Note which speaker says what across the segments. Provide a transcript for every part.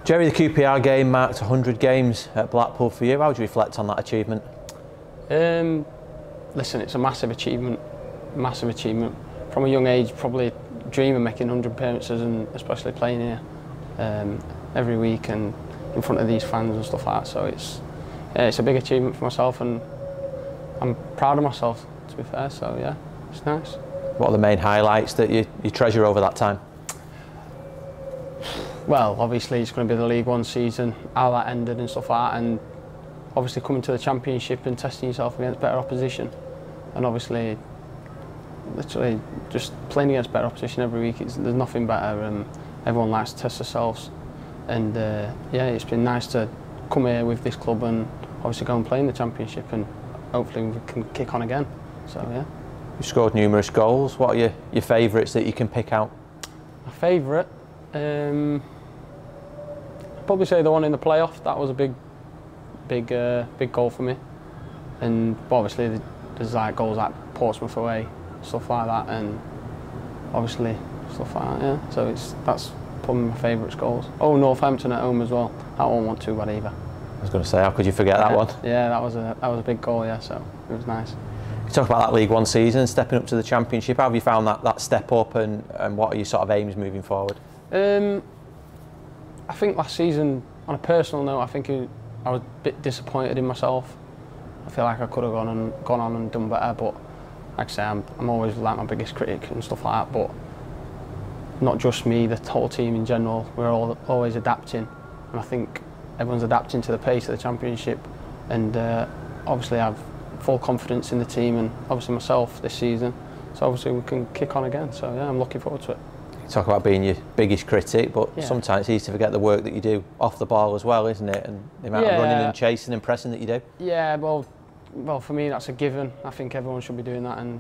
Speaker 1: Jerry, the QPR game marked 100 games at Blackpool for you. How do you reflect on that achievement?
Speaker 2: Listen, it's a massive achievement. Massive achievement. From a young age, probably dream of making 100 appearances, and especially playing here every week and in front of these fans and stuff like that. So it's a big achievement for myself, and I'm proud of myself, to be fair. So yeah, it's nice. What
Speaker 1: are the main highlights that you treasure over that time?
Speaker 2: Well, obviously it's going to be the League One season, how that ended and stuff like that, and obviously coming to the Championship and testing yourself against better opposition, and obviously literally just playing against better opposition every week. There's nothing better. Everyone likes to test themselves, and yeah, it's been nice to come here with this club and obviously go and play in the Championship, and hopefully we can kick on again. So yeah.
Speaker 1: You've scored numerous goals. What are your favourites that you can pick out?
Speaker 2: My favourite? I'd probably say the one in the playoff. That was a big goal for me. And obviously there's like goals like Portsmouth away, stuff like that, and obviously stuff like that. Yeah. So that's probably my favourite goals. Oh, Northampton at home as well. That one wasn't too bad either.
Speaker 1: I was going to say, how could you forget that one?
Speaker 2: Yeah, that was a big goal. Yeah, so it was nice.
Speaker 1: You talk about that League One season, stepping up to the Championship. How have you found that step up, and what are your sort of aims moving forward?
Speaker 2: I think last season, on a personal note, I think I was a bit disappointed in myself. I feel like I could have gone on and done better, but like I say, I'm always like my biggest critic and stuff like that. But not just me, the whole team in general, we're all always adapting, and I think everyone's adapting to the pace of the Championship. And obviously, I have full confidence in the team and obviously myself this season. So obviously we can kick on again. So yeah, I'm looking forward to it.
Speaker 1: You talk about being your biggest critic, but yeah, sometimes it's easy to forget the work that you do off the ball as well, isn't it? And the amount of running and chasing and pressing that you do.
Speaker 2: Yeah, well, for me that's a given. I think everyone should be doing that, and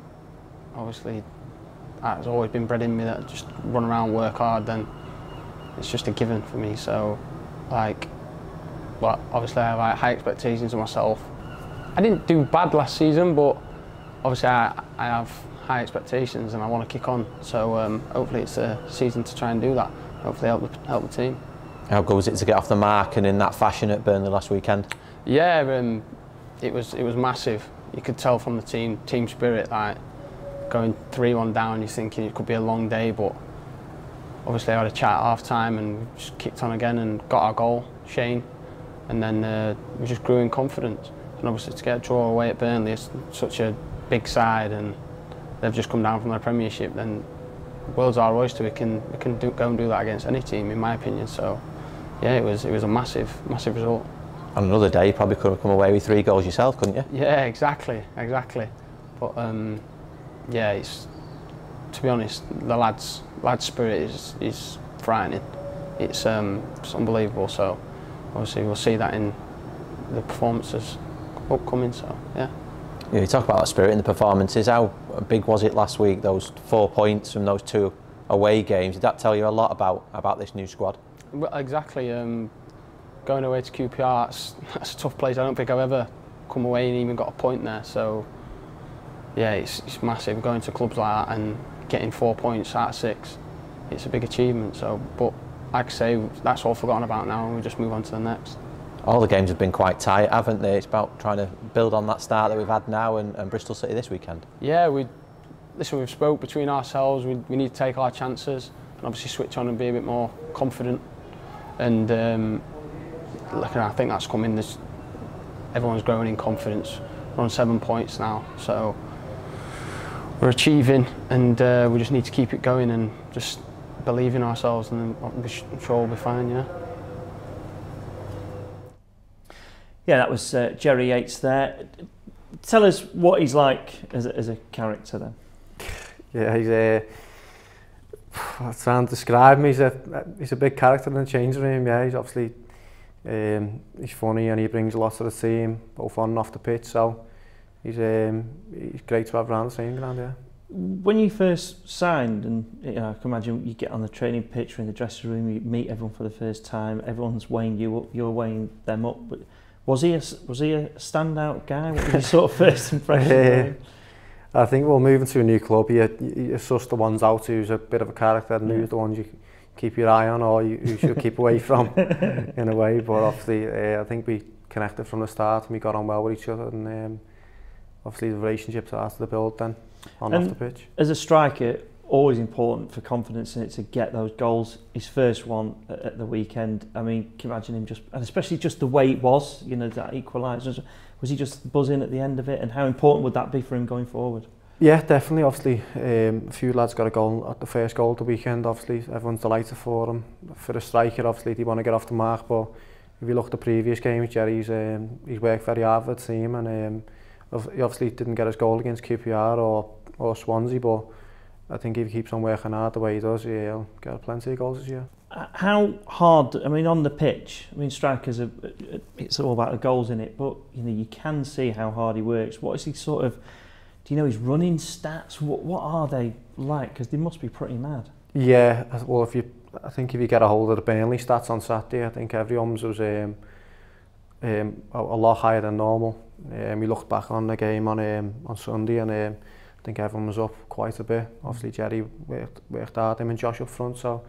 Speaker 2: obviously that's always been bred in me, that just run around, work hard, then it's just a given for me. So like, well, obviously I have like high expectations of myself. I didn't do bad last season, but obviously I have high expectations and I want to kick on. So hopefully it's a season to try and do that. Hopefully help the team.
Speaker 1: How good was it to get off the mark and in that fashion at Burnley last weekend?
Speaker 2: Yeah, it was massive. You could tell from the team spirit, like going 3-1 down, you're thinking it could be a long day, but obviously I had a chat at half time and we just kicked on again and got our goal, Shane, and then we just grew in confidence. And obviously to get a draw away at Burnley, it's such a big side, and they've just come down from their Premiership, then world's our oyster. We can go and do that against any team, in my opinion. So yeah, it was a massive result.
Speaker 1: On another day, you probably could have come away with 3 goals yourself, couldn't you?
Speaker 2: Yeah, exactly. But yeah, to be honest, the lads' spirit is frightening. It's unbelievable. So obviously we'll see that in the performances upcoming. So yeah.
Speaker 1: Yeah, you talk about that spirit in the performances. How big was it last week? Those 4 points from those 2 away games. Did that tell you a lot about this new squad?
Speaker 2: Well, exactly. Going away to QPR, that's a tough place. I don't think I've ever come away and even got a point there. So yeah, it's massive. Going to clubs like that and getting 4 points out of 6, it's a big achievement. So, but like I say, that's all forgotten about now, and we just move on to the next.
Speaker 1: All the games have been quite tight, haven't they? It's about trying to build on that start that we've had now and Bristol City this weekend. Yeah, we've spoke between ourselves. We need to take our chances and obviously switch on and be a bit more confident. And I think that's coming. Everyone's growing in confidence. We're on 7 points now, so we're achieving, and we just need to keep it going and just believe in ourselves, and then I'm sure we'll be fine. Yeah.
Speaker 3: Yeah, that was Jerry Yates there. Tell us what he's like as a character then.
Speaker 4: Yeah, I'm trying to describe him. He's a big character in the changing room. Yeah, he's obviously he's funny and he brings a lot to the team, both on and off the pitch. So he's great to have around the training ground. Yeah.
Speaker 3: When you first signed, and I can imagine you get on the training pitch or in the dressing room, you meet everyone for the first time. Everyone's weighing you up, you're weighing them up. But was he a standout guy? What was your sort of first impression?
Speaker 4: I think, well, moving to a new club, you suss the ones out who's a bit of a character, and who's the ones you keep your eye on or you should keep away from in a way. But obviously, I think we connected from the start and we got on well with each other, and obviously the relationships started to build then on off the pitch.
Speaker 3: As a striker, always important for confidence in it to get those goals. His first one at the weekend, I mean, can you imagine him just, and especially just the way it was, you know, that equaliser. Was he just buzzing at the end of it, and how important would that be for him going forward? Yeah,
Speaker 4: definitely. Obviously, a few lads got a goal at the first goal of the weekend. Obviously, everyone's delighted for him. For a striker, obviously, they want to get off the mark. But if you look at the previous games, Jerry's worked very hard for the team, and he obviously didn't get his goal against QPR or Swansea. But I think if he keeps on working hard the way he does, he'll get plenty of goals this year.
Speaker 3: How hard, I mean, on the pitch, I mean, strikers, it's all about the goals in it, but you know, you can see how hard he works. What is he sort of, do you know his running stats? What are they like? Because they must be pretty mad.
Speaker 4: Yeah, well, I think if you get a hold of the Burnley stats on Saturday, I think everyone's was a lot higher than normal. We looked back on the game on Sunday, and I think everyone was up quite a bit. Obviously, Jerry worked hard, him and Josh up front, so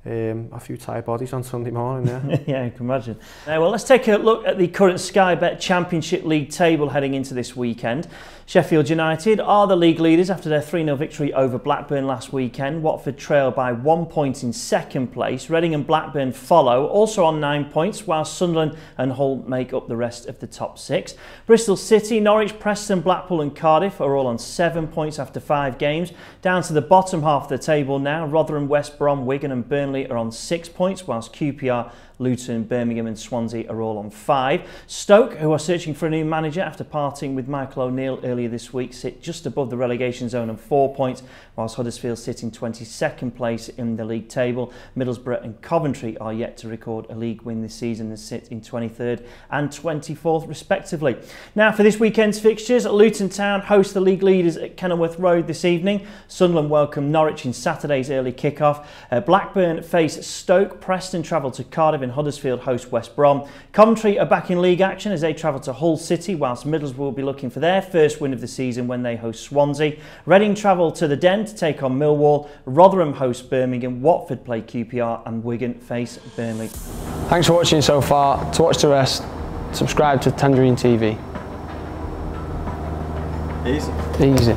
Speaker 4: a few tired bodies on Sunday morning, yeah.
Speaker 3: Yeah, I can imagine. Well, let's take a look at the current Sky Bet Championship League table heading into this weekend. Sheffield United are the league leaders after their 3-0 victory over Blackburn last weekend. Watford trail by 1 point in second place. Reading and Blackburn follow, also on 9 points, while Sunderland and Hull make up the rest of the top 6. Bristol City, Norwich, Preston, Blackpool and Cardiff are all on 7 points after 5 games. Down to the bottom half of the table now, Rotherham, West Brom, Wigan and Burnley are on 6 points, whilst QPR, Luton, Birmingham and Swansea are all on 5. Stoke, who are searching for a new manager after parting with Michael O'Neill earlier this week, sit just above the relegation zone on 4 points, whilst Huddersfield sit in 22nd place in the league table. Middlesbrough and Coventry are yet to record a league win this season and sit in 23rd and 24th respectively. Now for this weekend's fixtures, Luton Town host the league leaders at Kenilworth Road this evening. Sunderland welcome Norwich in Saturday's early kick-off. Blackburn face Stoke, Preston travel to Cardiff and Huddersfield host West Brom. Coventry are back in league action as they travel to Hull City, whilst Middlesbrough will be looking for their first win of the season when they host Swansea. Reading travel to the Den to take on Millwall. Rotherham host Birmingham. Watford play QPR and Wigan face Burnley.
Speaker 2: Thanks for watching so far. To watch the rest, subscribe to Tangerine TV.
Speaker 3: Easy.
Speaker 2: Easy.